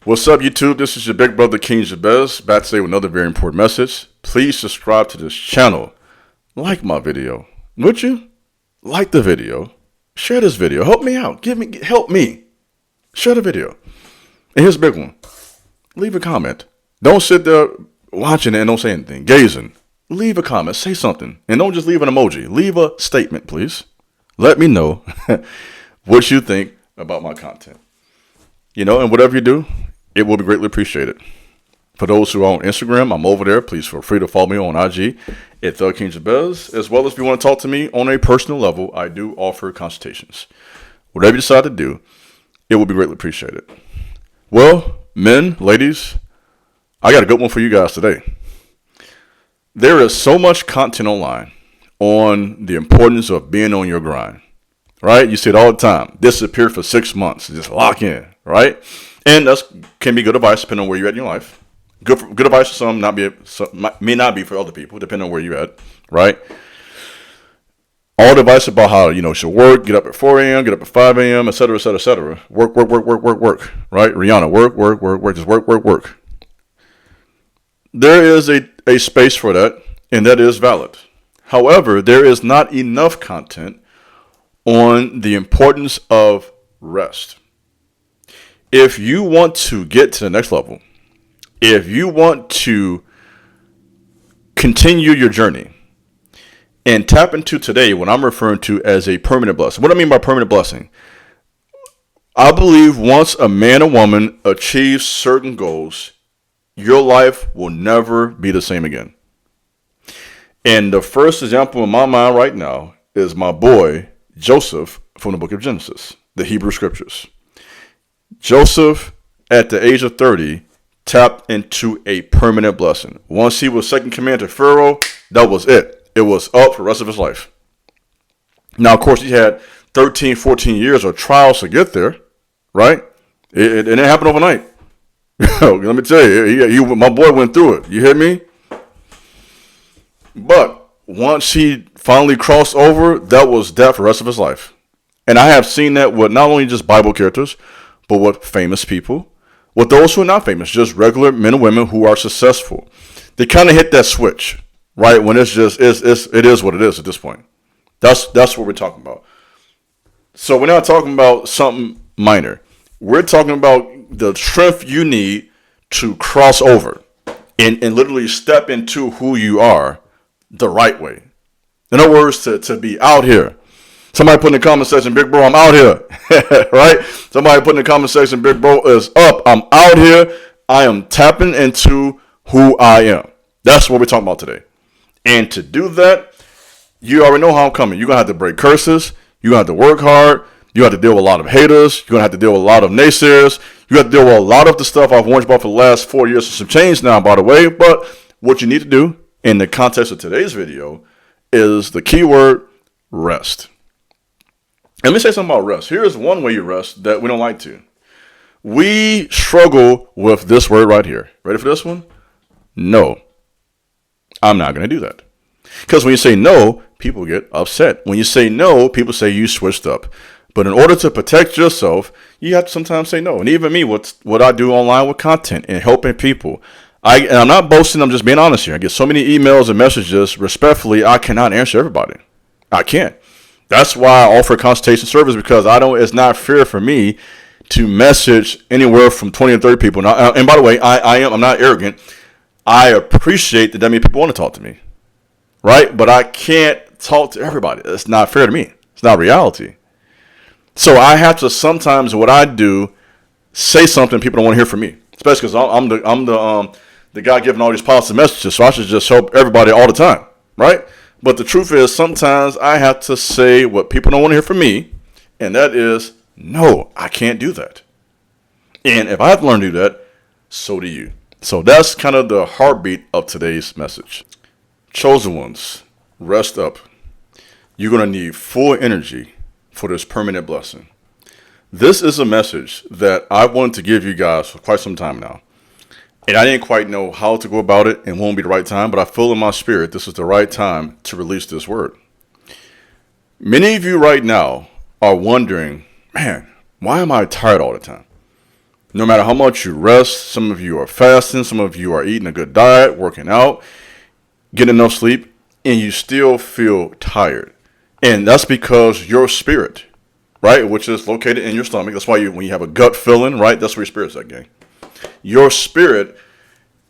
What's up, YouTube? This is your big brother, King Jabez, back today with another very important message. Please subscribe to this channel. Like my video. Would you? Like the video. Share this video. Help me out. Help me. Share the video. And here's a big one. Leave a comment. Don't sit there watching it and don't say anything. Gazing. Leave a comment. Say something. And don't just leave an emoji. Leave a statement, please. Let me know what you think about my content. And whatever you do, it will be greatly appreciated. For those who are on Instagram, I'm over there. Please feel free to follow me on IG at King Jabez. As well as if you want to talk to me on a personal level, I do offer consultations. Whatever you decide to do, it will be greatly appreciated. Well, men, ladies, I got a good one for you guys today. There is so much content online on the importance of being on your grind, right? You see it all the time. Disappear for 6 months. Just lock in, right? And that can be good advice depending on where you're at in your life. Good advice for some, may not be for other people, depending on where you're at, right? All the advice about how, you should work, get up at 4 a.m., get up at 5 a.m., et cetera, et cetera, et cetera. Work, right? Rihanna, work, just work. There is a space for that, and that is valid. However, there is not enough content on the importance of rest. If you want to get to the next level, if you want to continue your journey and tap into today what I'm referring to as a permanent blessing. What I mean by permanent blessing, I believe once a man or woman achieves certain goals, your life will never be the same again. And the first example in my mind right now is my boy, Joseph, from the book of Genesis, the Hebrew scriptures. Joseph, at the age of 30, tapped into a permanent blessing. Once he was second command to Pharaoh, that was it. It was up for the rest of his life. Now, of course, he had 13, 14 years of trials to get there, right? It didn't happen overnight. Let me tell you, my boy went through it. You hear me? But once he finally crossed over, that was that for the rest of his life. And I have seen that with not only just Bible characters, but with famous people, with those who are not famous, just regular men and women who are successful. They kind of hit that switch, right? When it is what it is at this point. That's what we're talking about. So we're not talking about something minor. We're talking about the strength you need to cross over and literally step into who you are the right way. In other words, to be out here. Somebody put in the comment section, big bro, I'm out here, right? Somebody put in the comment section, big bro is up. I'm out here. I am tapping into who I am. That's what we're talking about today. And to do that, you already know how I'm coming. You're going to have to break curses. You're going to have to work hard. You have to deal with a lot of haters. You're going to have to deal with a lot of naysayers. You have to deal with a lot of the stuff I've warned you about for the last 4 years. Some change now, by the way. But what you need to do in the context of today's video is the keyword rest. Let me say something about rest. Here's one way you rest that we don't like to. We struggle with this word right here. Ready for this one? No. I'm not going to do that. Because when you say no, people get upset. When you say no, people say you switched up. But in order to protect yourself, you have to sometimes say no. And even me, what I do online with content and helping people, and I'm not boasting, I'm just being honest here. I get so many emails and messages. Respectfully, I cannot answer everybody. I can't. That's why I offer consultation service, because it's not fair for me to message anywhere from 20 to 30 people. And by the way, I'm not arrogant. I appreciate that many people want to talk to me, right? But I can't talk to everybody. It's not fair to me. It's not reality. So I have to sometimes, what I do, say something people don't want to hear from me, especially because I'm the guy giving all these positive messages. So I should just help everybody all the time, right? But the truth is, sometimes I have to say what people don't want to hear from me, and that is, no, I can't do that. And if I have to learn to do that, so do you. So that's kind of the heartbeat of today's message. Chosen ones, rest up. You're going to need full energy for this permanent blessing. This is a message that I wanted to give you guys for quite some time now. And I didn't quite know how to go about it and won't be the right time, but I feel in my spirit this is the right time to release this word. Many of you right now are wondering, man, why am I tired all the time? No matter how much you rest, some of you are fasting, some of you are eating a good diet, working out, getting enough sleep, and you still feel tired. And that's because your spirit, right, which is located in your stomach, that's why when you have a gut feeling, right, that's where your spirit's at, gang. Your spirit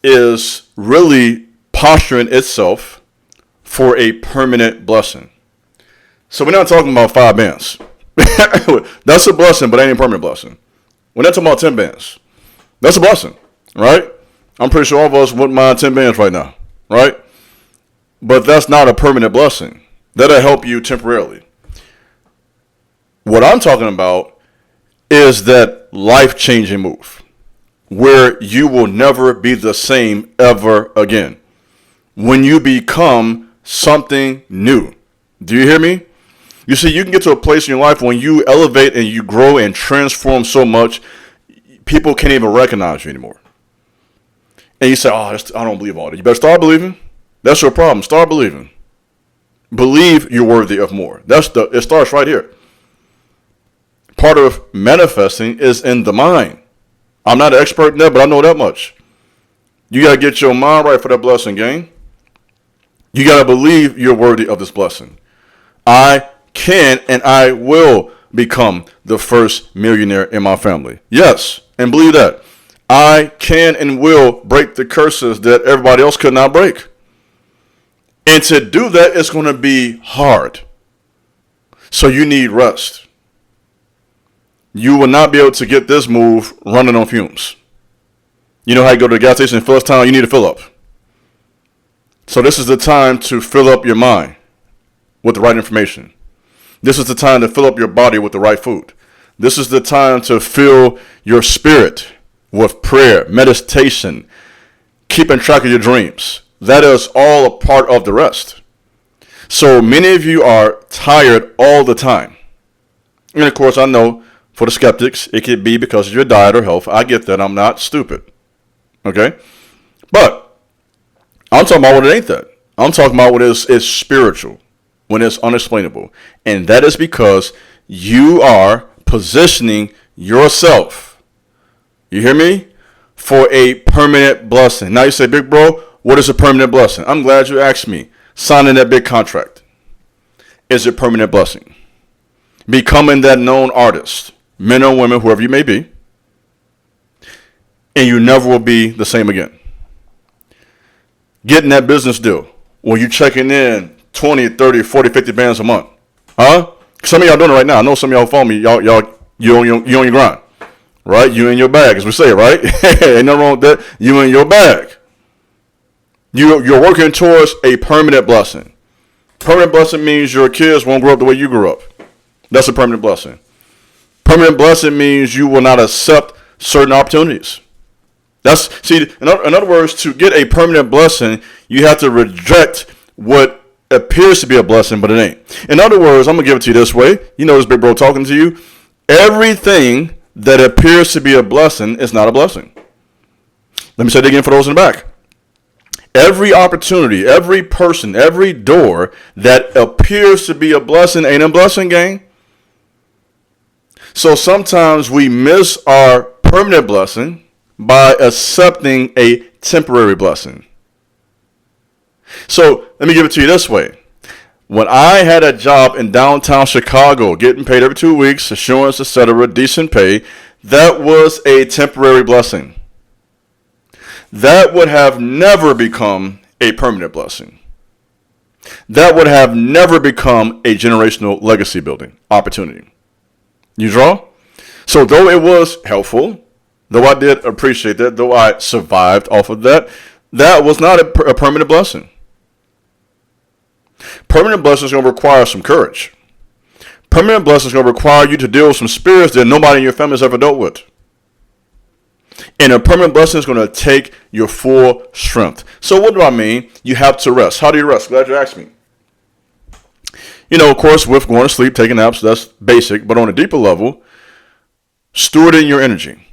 is really posturing itself for a permanent blessing. So we're not talking about 5 bands. That's a blessing, but ain't a permanent blessing. We're not talking about 10 bands. That's a blessing, right? I'm pretty sure all of us wouldn't mind 10 bands right now, right? But that's not a permanent blessing. That'll help you temporarily. What I'm talking about is that life-changing move where you will never be the same ever again. When you become something new. Do you hear me? You see, you can get to a place in your life when you elevate and you grow and transform so much, people can't even recognize you anymore. And you say, I don't believe all that. You better start believing. That's your problem. Start believing. Believe you're worthy of more. It starts right here. Part of manifesting is in the mind. I'm not an expert in that, but I know that much. You got to get your mind right for that blessing, gang. You got to believe you're worthy of this blessing. I can and I will become the first millionaire in my family. Yes, and believe that. I can and will break the curses that everybody else could not break. And to do that, it's going to be hard. So you need rest. You will not be able to get this move running on fumes. You know how you go to the gas station and fill up time, you need to fill up. So this is the time to fill up your mind with the right information. This is the time to fill up your body with the right food. This is the time to fill your spirit with prayer, meditation, keeping track of your dreams. That is all a part of the rest. So many of you are tired all the time. And of course, I know for the skeptics, it could be because of your diet or health. I get that. I'm not stupid. Okay? But I'm talking about what it ain't that. I'm talking about what is spiritual, when it's unexplainable. And that is because you are positioning yourself, you hear me, for a permanent blessing. Now you say, big bro, what is a permanent blessing? I'm glad you asked me. Signing that big contract is a permanent blessing. Becoming that known artist, men or women, whoever you may be, and you never will be the same again. Getting that business deal where you're checking in 20, 30, 40, 50 bands a month. Huh? Some of y'all doing it right now. I know some of y'all follow me. You on your grind. Right? You in your bag, as we say, right? Ain't nothing wrong with that. You in your bag. You're working towards a permanent blessing. Permanent blessing means your kids won't grow up the way you grew up. That's a permanent blessing. Permanent blessing means you will not accept certain opportunities. In other words, to get a permanent blessing, you have to reject what appears to be a blessing, but it ain't. In other words, I'm going to give it to you this way. You know this big bro talking to you. Everything that appears to be a blessing is not a blessing. Let me say it again for those in the back. Every opportunity, every person, every door that appears to be a blessing ain't a blessing, gang. So sometimes we miss our permanent blessing by accepting a temporary blessing. So let me give it to you this way. When I had a job in downtown Chicago, getting paid every 2 weeks, assurance, etc., decent pay, that was a temporary blessing. That would have never become a permanent blessing. That would have never become a generational legacy building opportunity. You draw? So though it was helpful, though I did appreciate that, though I survived off of that, that was not a permanent blessing. Permanent blessings are going to require some courage. Permanent blessings are going to require you to deal with some spirits that nobody in your family has ever dealt with. And a permanent blessing is going to take your full strength. So what do I mean? You have to rest. How do you rest? Glad you asked me. You know, of course, with going to sleep, taking naps, that's basic. But on a deeper level, stewarding your energy.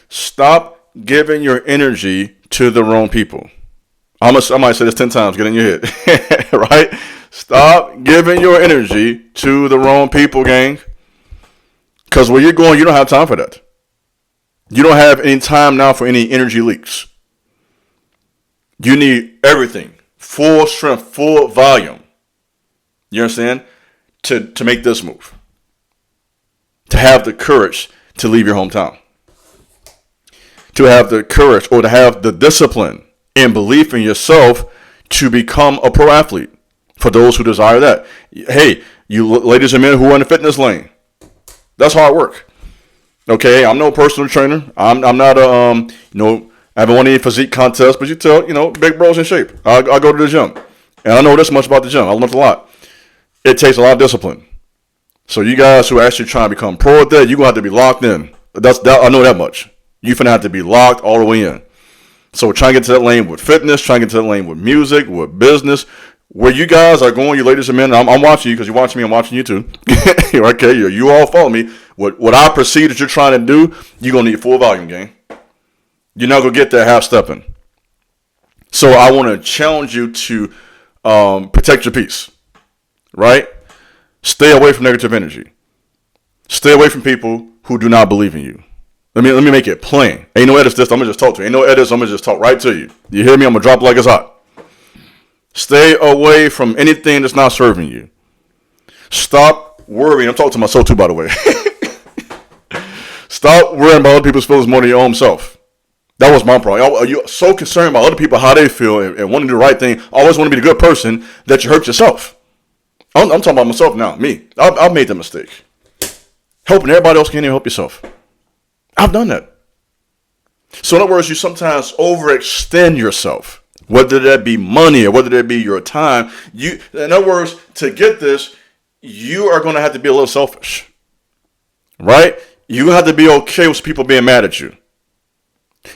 Stop giving your energy to the wrong people. I might say this 10 times, get in your head. Right? Stop giving your energy to the wrong people, gang. Because where you're going, you don't have time for that. You don't have any time now for any energy leaks. You need everything. Full strength, full volume. You understand? To make this move. To have the courage to leave your hometown. To have the courage or to have the discipline and belief in yourself to become a pro athlete. For those who desire that. Hey, you ladies and men who are in the fitness lane. That's hard work. Okay, I'm no personal trainer. I'm not I haven't won any physique contests, but you tell, big bros in shape. I go to the gym. And I know this much about the gym. I learned a lot. It takes a lot of discipline. So you guys who are actually trying to become pro at that, you're going to have to be locked in. I know that much. You're going to have to be locked all the way in. So try and get to that lane with fitness, try and get to that lane with music, with business. Where you guys are going, you ladies and men, I'm watching you because you're watching me, I'm watching you too. Okay, you all follow me. What I perceive that you're trying to do, you're going to need full volume, gang. You're not going to get there half stepping. So I want to challenge you to protect your peace, right? Stay away from negative energy. Stay away from people who do not believe in you. Let me make it plain. Ain't no edits this, I'm going to just talk to you. Ain't no edits, I'm going to just talk right to you. You hear me? I'm going to drop it like it's hot. Stay away from anything that's not serving you. Stop worrying. I'm talking to myself too, by the way. Stop worrying about other people's feelings more than your own self. That was my problem. You're so concerned about other people, how they feel, and wanting to do the right thing. Always want to be the good person that you hurt yourself. I'm talking about myself now, me. I've made that mistake. Helping everybody else, can't even help yourself. I've done that. So in other words, you sometimes overextend yourself. Whether that be money or whether that be your time. In other words, to get this, you are going to have to be a little selfish. Right? You have to be okay with people being mad at you.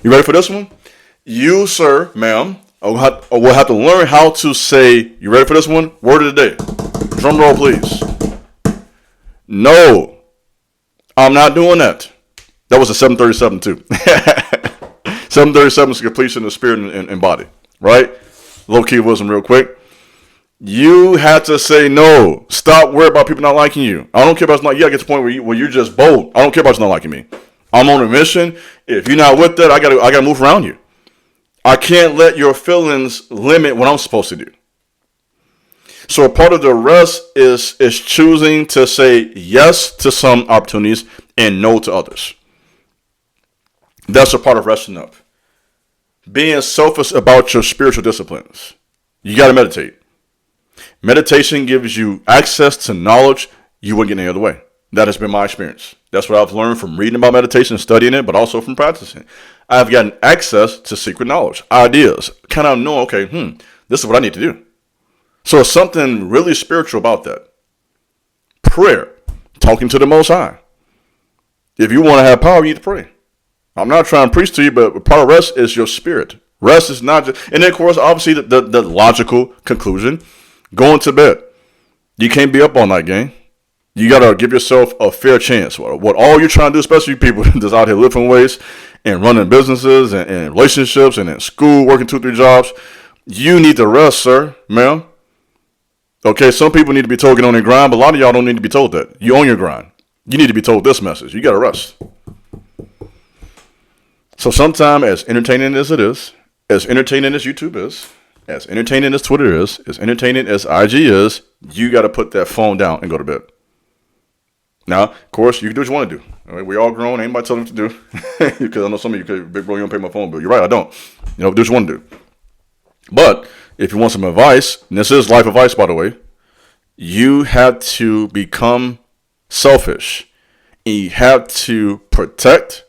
You ready for this one? You, sir, ma'am, will have to learn how to say, you ready for this one? Word of the day. Drum roll, please. No, I'm not doing that. That was a 737 too. 737 is completion of spirit and body. Right? Low key wisdom real quick. You had to say no. Stop worrying about people not liking you. I don't care about it's not. You gotta get to the point where you're just bold. I don't care about you not liking me. I'm on a mission. If you're not with that, I gotta move around you. I can't let your feelings limit what I'm supposed to do. So a part of the rest is choosing to say yes to some opportunities and no to others. That's a part of resting up. Being selfish about your spiritual disciplines. You got to meditate. Meditation gives you access to knowledge you wouldn't get any other way. That has been my experience. That's what I've learned from reading about meditation and studying it, but also from practicing. I've gotten access to secret knowledge, ideas, kind of know, okay, this is what I need to do. So it's something really spiritual about that. Prayer, talking to the Most High. If you want to have power, you need to pray. I'm not trying to preach to you, but part of rest is your spirit. Rest is not just, and then of course, obviously the logical conclusion, going to bed. You can't be up all night, gang. You got to give yourself a fair chance. What all you're trying to do, especially people that's out here lifting weights and running businesses and relationships and in school, working 2-3 jobs, you need to rest, sir, ma'am. Okay, some people need to be told get on their grind, but a lot of y'all don't need to be told that. You own your grind. You need to be told this message. You got to rest. So sometime, as entertaining as it is, as entertaining as YouTube is, as entertaining as Twitter is, as entertaining as IG is, you got to put that phone down and go to bed. Now, of course, you can do what you want to do. All right, we all grown. Ain't nobody telling them to do. Because I know some of you could, big bro, you don't pay my phone bill. You're right, I don't. Do what you want to do. But if you want some advice, and this is life advice, by the way, you have to become selfish. And you have to protect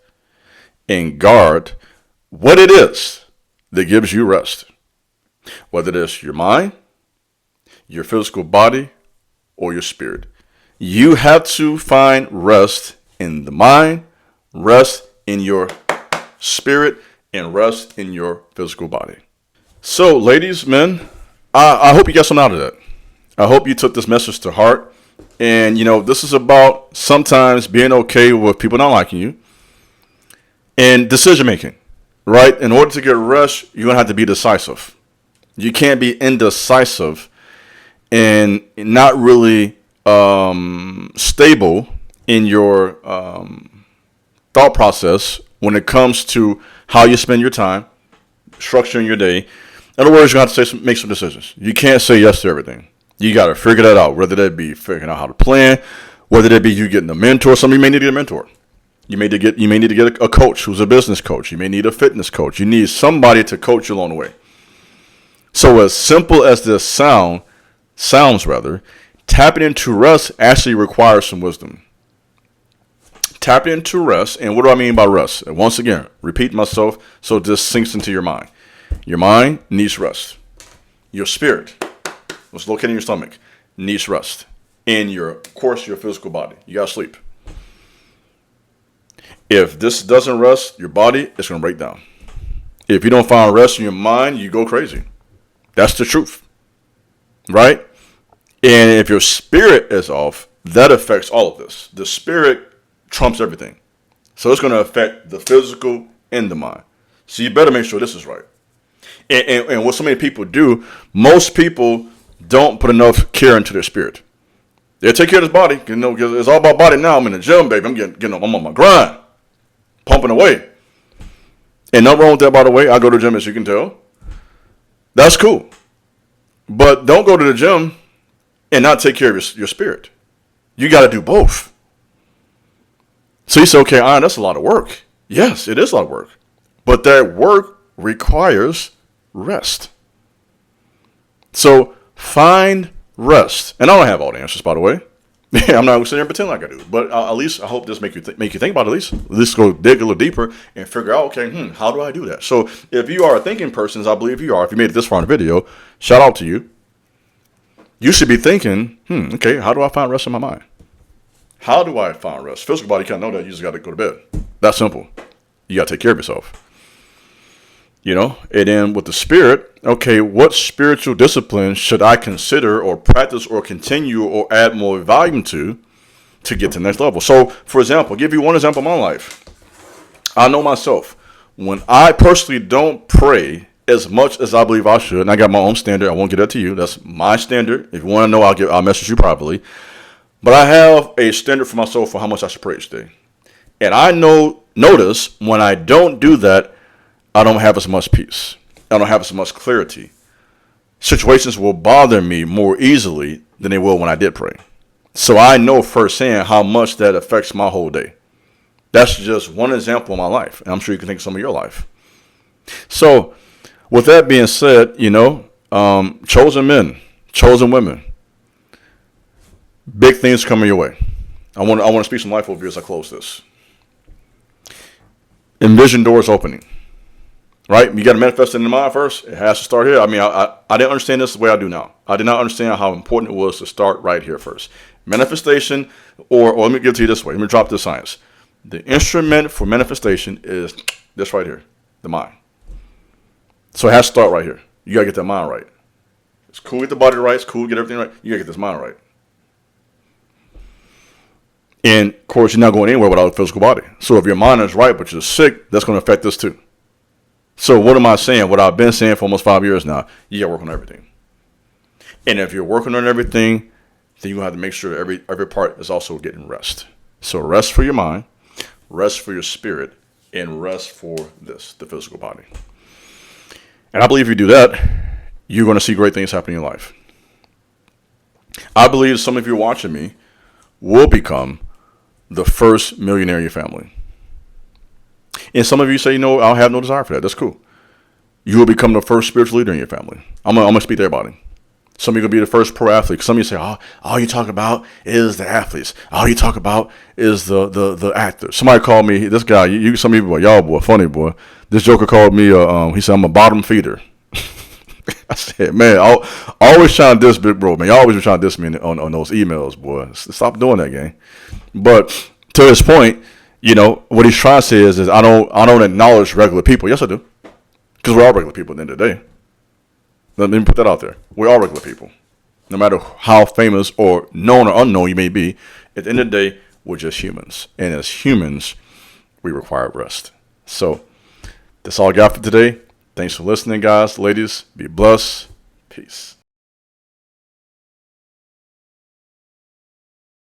and guard what it is that gives you rest. Whether it's your mind, your physical body, or your spirit. You have to find rest in the mind, rest in your spirit, and rest in your physical body. So, ladies, men, I hope you got something out of that. I hope you took this message to heart. And, this is about sometimes being okay with people not liking you. And decision making, right? In order to get rest, you're going to have to be decisive. You can't be indecisive and not really stable in your thought process when it comes to how you spend your time, structuring your day. In other words, you have to make some decisions. You can't say yes to everything. You got to figure that out, whether that be figuring out how to plan, whether that be you getting a mentor. Some of you may need to get a mentor. You may need to get a coach who's a business coach. You may need a fitness coach. You need somebody to coach you along the way. So as simple as this sounds, tapping into rest actually requires some wisdom. Tapping into rest, and what do I mean by rest? And once again, repeat myself so this sinks into your mind. Your mind needs rest. Your spirit, what's located in your stomach, needs rest. And of course, your physical body. You got to sleep. If this doesn't rest, your body is going to break down. If you don't find rest in your mind, you go crazy. That's the truth. Right? And if your spirit is off, that affects all of this. The spirit trumps everything. So it's going to affect the physical and the mind. So you better make sure this is right. And what so many people do, most people don't put enough care into their spirit. They take care of this body, because it's all about body now. I'm in the gym, baby. I'm on my grind, pumping away. And nothing wrong with that, by the way. I go to the gym, as you can tell. That's cool. But don't go to the gym and not take care of your spirit. You got to do both. So you say, okay, Iron, that's a lot of work. Yes, it is a lot of work. But that work requires rest. So find rest. And I don't have all the answers, by the way. I'm not going to sit there and pretend like I do. But at least I hope this make you think about it. At least go dig a little deeper and figure out, okay, how do I do that? So if you are a thinking person, as I believe you are, if you made it this far in the video, shout out to you. You should be thinking, okay, how do I find rest in my mind? How do I find rest? Physical body can't know that. You just got to go to bed. That's simple. You got to take care of yourself. And then with the spirit, okay, what spiritual discipline should I consider or practice or continue or add more value to get to the next level? So, for example, I'll give you one example of my life. I know myself. When I personally don't pray as much as I believe I should, and I got my own standard. I won't get that to you. That's my standard. If you want to know, I'll message you privately. But I have a standard for myself for how much I should pray each day. And I notice when I don't do that, I don't have as much peace. I don't have as much clarity. Situations will bother me more easily than they will when I did pray. So I know firsthand how much that affects my whole day. That's just one example of my life. And I'm sure you can think of some of your life. So with that being said, chosen men, chosen women, big things coming your way. I want to speak some life over you as I close this. Envision doors opening. Right? You got to manifest it in the mind first. It has to start here. I mean, I didn't understand this the way I do now. I did not understand how important it was to start right here first. Manifestation, or let me give it to you this way. Let me drop this science. The instrument for manifestation is this right here, the mind. So it has to start right here. You got to get that mind right. It's cool to get the body right. It's cool to get everything right. You got to get this mind right. And, of course, you're not going anywhere without a physical body. So if your mind is right, but you're sick, that's going to affect this too. So what am I saying? What I've been saying for almost 5 years now, you got to work on everything. And if you're working on everything, then you're going to have to make sure every part is also getting rest. So rest for your mind, rest for your spirit, and rest for the physical body. And I believe if you do that, you're going to see great things happen in your life. I believe some of you watching me will become the first millionaire in your family. And some of you say, I have no desire for that. That's cool. You will become the first spiritual leader in your family. I'm going to speak to everybody. Some of you are going to be the first pro athlete. Some of you say, all you talk about is the athletes. All you talk about is the actors. Somebody called me, this guy, some people, y'all boy, funny boy. This joker called me, he said, I'm a bottom feeder. I said, man, always trying to diss Big Bro, man. Y'all always be trying to diss me on those emails, boy. Stop doing that, gang. But to his point, what he's trying to say is I don't acknowledge regular people. Yes, I do. Because we're all regular people at the end of the day. Let me put that out there. We're all regular people. No matter how famous or known or unknown you may be, at the end of the day, we're just humans. And as humans, we require rest. So that's all I got for today. Thanks for listening, guys. Ladies, be blessed. Peace.